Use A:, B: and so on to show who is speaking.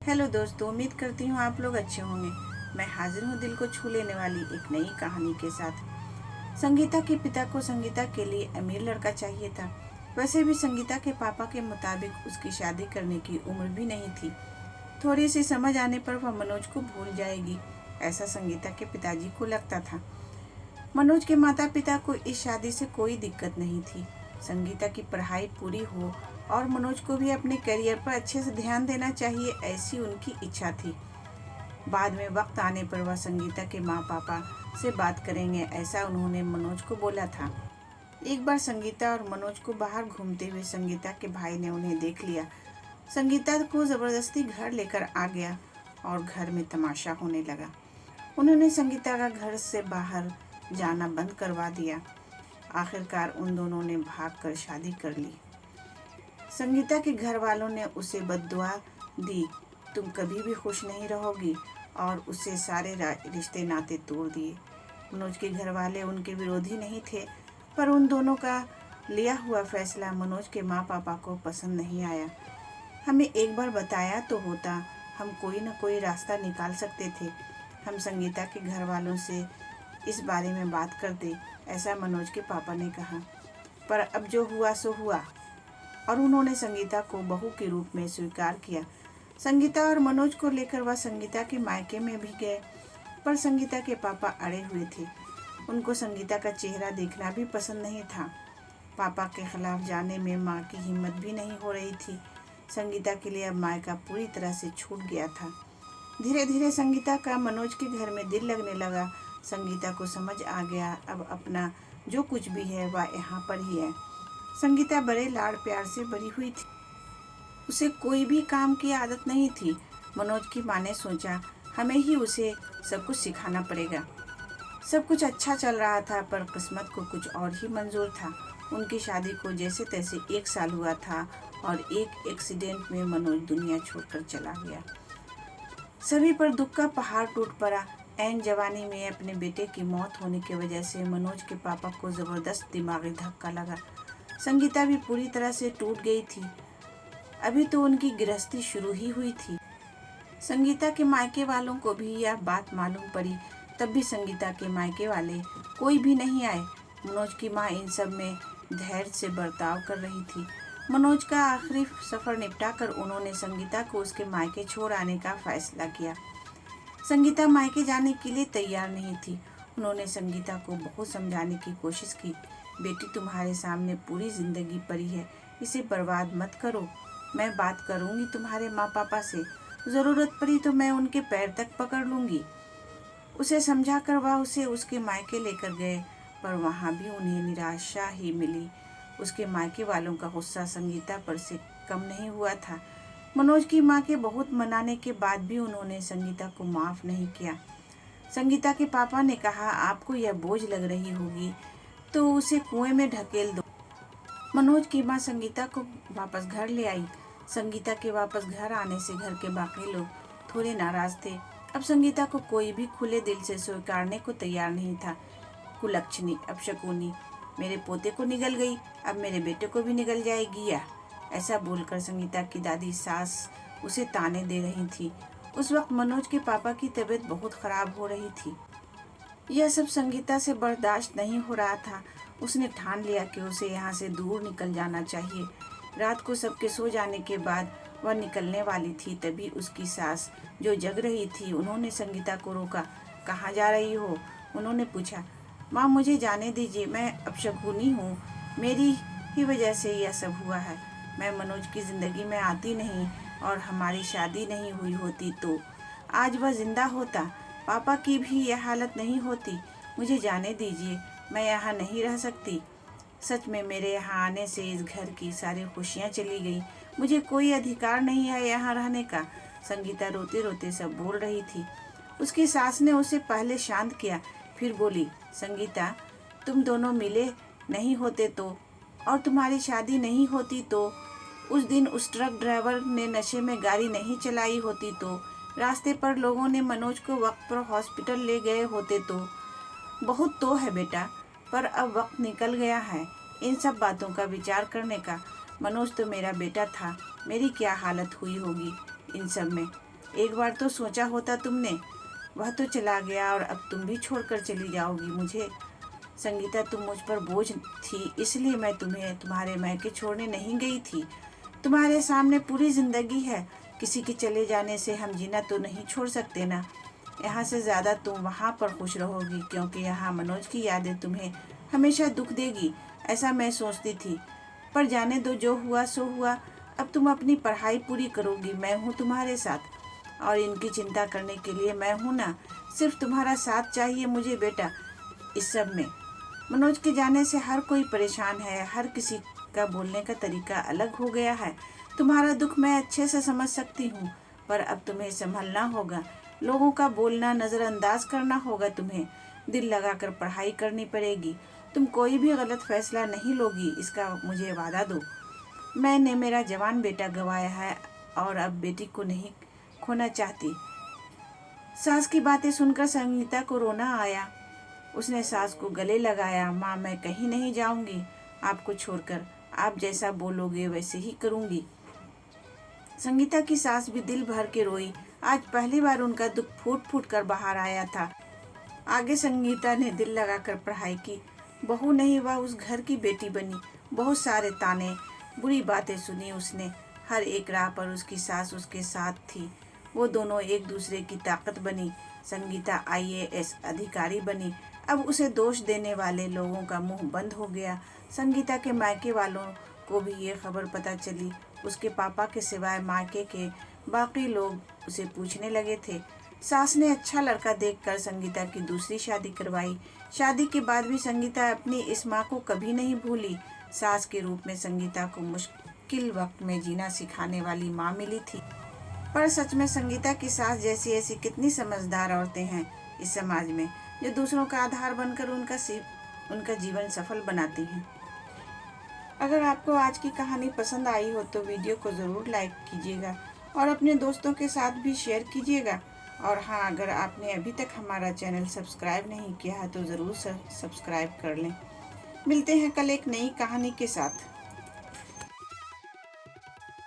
A: Hello दोस्तों, उम्मीद करती हूँ आप लोग अच्छे होंगे। मैं हाजिर हूँ दिल को छू लेने वाली एक नई कहानी के साथ। संगीता के पिता को संगीता के लिए अमीर लड़का चाहिए था। वैसे भी संगीता के पापा के मुताबिक उसकी शादी करने की उम्र भी नहीं थी। थोड़ी सी समझ आने पर वह मनोज को भूल जाएगी, ऐसा संगीता के पिताजी को लगता था। मनोज के माता पिता को इस शादी से कोई दिक्कत नहीं थी। संगीता की पढ़ाई पूरी हो और मनोज को भी अपने करियर पर अच्छे से ध्यान देना चाहिए, ऐसी उनकी इच्छा थी। बाद में वक्त आने पर वह संगीता के माँ पापा से बात करेंगे, ऐसा उन्होंने मनोज को बोला था। एक बार संगीता और मनोज को बाहर घूमते हुए संगीता के भाई ने उन्हें देख लिया। संगीता को जबरदस्ती घर लेकर आ गया और घर में तमाशा होने लगा। उन्होंने संगीता का घर से बाहर जाना बंद करवा दिया। आखिरकार उन दोनों ने भागकर शादी कर ली। संगीता के घर वालों ने उसे बद्दुआ दी, तुम कभी भी खुश नहीं रहोगी, और उससे सारे रिश्ते नाते तोड़ दिए। मनोज के घर वाले उनके विरोधी नहीं थे, पर उन दोनों का लिया हुआ फैसला मनोज के माँ पापा को पसंद नहीं आया। हमें एक बार बताया तो होता, हम कोई न कोई रास्ता निकाल सकते थे। हम संगीता के घर वालों से इस बारे में बात करते, ऐसा मनोज के पापा ने कहा। पर अब जो हुआ सो हुआ, और उन्होंने संगीता को बहू के रूप में स्वीकार किया। संगीता और मनोज को लेकर वह संगीता के मायके में भी गए, पर संगीता के पापा अड़े हुए थे। उनको संगीता का चेहरा देखना भी पसंद नहीं था। पापा के खिलाफ जाने में माँ की हिम्मत भी नहीं हो रही थी। संगीता के लिए अब मायका पूरी तरह से छूट गया था। धीरे धीरे संगीता का मनोज के घर में दिल लगने लगा। संगीता को समझ आ गया, अब अपना जो कुछ भी है वह यहाँ पर ही है। संगीता बड़े लाड़ प्यार से बड़ी हुई थी। उसे कोई भी काम की आदत नहीं थी। मनोज की माँ ने सोचा, हमें ही उसे सब कुछ सिखाना पड़ेगा। सब कुछ अच्छा चल रहा था, पर किस्मत को कुछ और ही मंजूर था। उनकी शादी को जैसे तैसे 1 साल हुआ था और एक एक्सीडेंट में मनोज दुनिया छोड़कर चला गया। सभी पर दुख का पहाड़ टूट पड़ा। ऐन जवानी में अपने बेटे की मौत होने की वजह से मनोज के पापा को जबरदस्त दिमागी धक्का लगा। संगीता भी पूरी तरह से टूट गई थी। अभी तो उनकी गृहस्थी शुरू ही हुई थी। संगीता के मायके वालों को भी यह बात मालूम पड़ी, तब भी संगीता के मायके वाले कोई भी नहीं आए। मनोज की माँ इन सब में धैर्य से बर्ताव कर रही थी। मनोज का आखिरी सफर निपटाकर उन्होंने संगीता को उसके मायके छोड़ आने का फैसला किया। संगीता मायके जाने के लिए तैयार नहीं थी। उन्होंने संगीता को बहुत समझाने की कोशिश की, बेटी तुम्हारे सामने पूरी जिंदगी पड़ी है, इसे बर्बाद मत करो। मैं बात करूंगी तुम्हारे माँ पापा से, ज़रूरत पड़ी तो मैं उनके पैर तक पकड़ लूंगी। उसे समझा कर वह उसे उसके मायके लेकर गए, पर वहाँ भी उन्हें निराशा ही मिली। उसके मायके वालों का गुस्सा संगीता पर से कम नहीं हुआ था। मनोज की माँ के बहुत मनाने के बाद भी उन्होंने संगीता को माफ़ नहीं किया। संगीता के पापा ने कहा, आपको यह बोझ लग रही होगी तो उसे कुएं में ढकेल दो। मनोज की माँ संगीता को वापस घर ले आई। संगीता के वापस घर आने से घर के बाकी लोग थोड़े नाराज थे। अब संगीता को कोई भी खुले दिल से स्वीकारने को तैयार नहीं था। कुलक्षणी, अपशकुनी, मेरे पोते को निगल गई, अब मेरे बेटे को भी निगल जाएगी या, ऐसा बोलकर संगीता की दादी सास उसे ताने दे रही थी। उस वक्त मनोज के पापा की तबीयत बहुत खराब हो रही थी। यह सब संगीता से बर्दाश्त नहीं हो रहा था। उसने ठान लिया कि उसे यहाँ से दूर निकल जाना चाहिए। रात को सबके सो जाने के बाद वह निकलने वाली थी, तभी उसकी सास जो जग रही थी, उन्होंने संगीता को रोका। कहाँ जा रही हो? उन्होंने पूछा। माँ, मुझे जाने दीजिए, मैं अपशकुनी हूँ, मेरी ही वजह से यह सब हुआ है। मैं मनोज की ज़िंदगी में आती नहीं और हमारी शादी नहीं हुई होती तो आज वह जिंदा होता। पापा की भी यह हालत नहीं होती। मुझे जाने दीजिए, मैं यहाँ नहीं रह सकती। सच में मेरे यहाँ आने से इस घर की सारी खुशियाँ चली गई। मुझे कोई अधिकार नहीं है यहाँ रहने का। संगीता रोते रोते सब बोल रही थी। उसकी सास ने उसे पहले शांत किया, फिर बोली, संगीता, तुम दोनों मिले नहीं होते तो, और तुम्हारी शादी नहीं होती तो, उस दिन उस ट्रक ड्राइवर ने नशे में गाड़ी नहीं चलाई होती तो, रास्ते पर लोगों ने मनोज को वक्त पर हॉस्पिटल ले गए होते तो, बहुत तो है बेटा, पर अब वक्त निकल गया है इन सब बातों का विचार करने का। मनोज तो मेरा बेटा था, मेरी क्या हालत हुई होगी इन सब में। एक बार तो सोचा होता तुमने। वह तो चला गया और अब तुम भी छोड़कर चली जाओगी मुझे। संगीता, तुम मुझ पर बोझ थी, इसलिए मैं तुम्हें तुम्हारे मायके छोड़ने नहीं गई थी। तुम्हारे सामने पूरी जिंदगी है, किसी के चले जाने से हम जीना तो नहीं छोड़ सकते ना। यहाँ से ज़्यादा तुम वहाँ पर खुश रहोगी, क्योंकि यहाँ मनोज की यादें तुम्हें हमेशा दुख देगी, ऐसा मैं सोचती थी। पर जाने दो, जो हुआ सो हुआ। अब तुम अपनी पढ़ाई पूरी करोगी, मैं हूँ तुम्हारे साथ, और इनकी चिंता करने के लिए मैं हूँ ना। सिर्फ तुम्हारा साथ चाहिए मुझे बेटा इस सब में। मनोज के जाने से हर कोई परेशान है, हर किसी का बोलने का तरीका अलग हो गया है। तुम्हारा दुख मैं अच्छे से समझ सकती हूँ, पर अब तुम्हें संभलना होगा। लोगों का बोलना नज़रअंदाज करना होगा, तुम्हें दिल लगाकर पढ़ाई करनी पड़ेगी। तुम कोई भी गलत फैसला नहीं लोगी, इसका मुझे वादा दो। मैंने मेरा जवान बेटा गंवाया है और अब बेटी को नहीं खोना चाहती। सास की बातें सुनकर संगीता को रोना आया। उसने सास को गले लगाया। माँ, मैं कहीं नहीं जाऊंगी आपको छोड़कर, आप जैसा बोलोगे वैसे ही करूंगी। संगीता की सास भी दिल भर के रोई। आज पहली बार उनका दुख फूट फूट कर बाहर आया था। आगे संगीता ने दिल लगाकर पढ़ाई की। बहू नहीं, वह उस घर की बेटी बनी। बहुत सारे ताने, बुरी बातें सुनी उसने। हर एक राह पर उसकी सास उसके साथ थी। वो दोनों एक दूसरे की ताकत बनी। संगीता IAS अधिकारी बनी। अब उसे दोष देने वाले लोगों का मुंह बंद हो गया। संगीता के मायके वालों को भी ये खबर पता चली। उसके पापा के सिवाय मायके के बाकी लोग उसे पूछने लगे थे। सास ने अच्छा लड़का देखकर संगीता की दूसरी शादी करवाई। शादी के बाद भी संगीता अपनी इस माँ को कभी नहीं भूली। सास के रूप में संगीता को मुश्किल वक्त में जीना सिखाने वाली माँ मिली थी। पर सच में संगीता की सास जैसी ऐसी कितनी समझदार औरतें हैं इस समाज में, जो दूसरों का आधार बनकर उनका जीवन सफल बनाती हैं। अगर आपको आज की कहानी पसंद आई हो तो वीडियो को ज़रूर लाइक कीजिएगा और अपने दोस्तों के साथ भी शेयर कीजिएगा। और हाँ, अगर आपने अभी तक हमारा चैनल सब्सक्राइब नहीं किया है तो ज़रूर सब्सक्राइब कर लें। मिलते हैं कल एक नई कहानी के साथ।